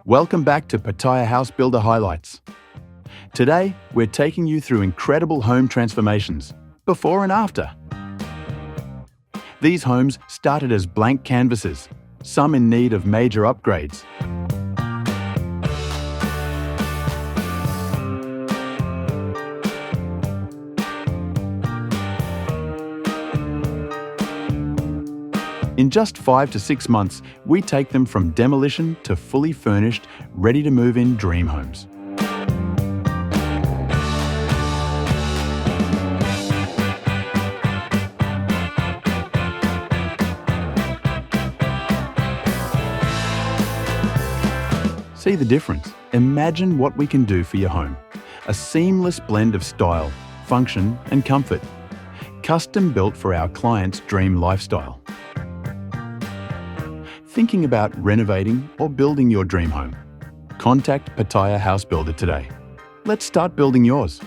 Welcome back to Pattaya House Builder Highlights. Today, we're taking you through incredible home transformations, before and after. These homes started as blank canvases, some in need of major upgrades. In just 5 to 6 months, we take them from demolition to fully furnished, ready to move in dream homes. See the difference? Imagine what we can do for your home. A seamless blend of style, function, and comfort. Custom built for our client's dream lifestyle. Thinking about renovating or building your dream home? Contact Pattaya House Builder today. Let's start building yours.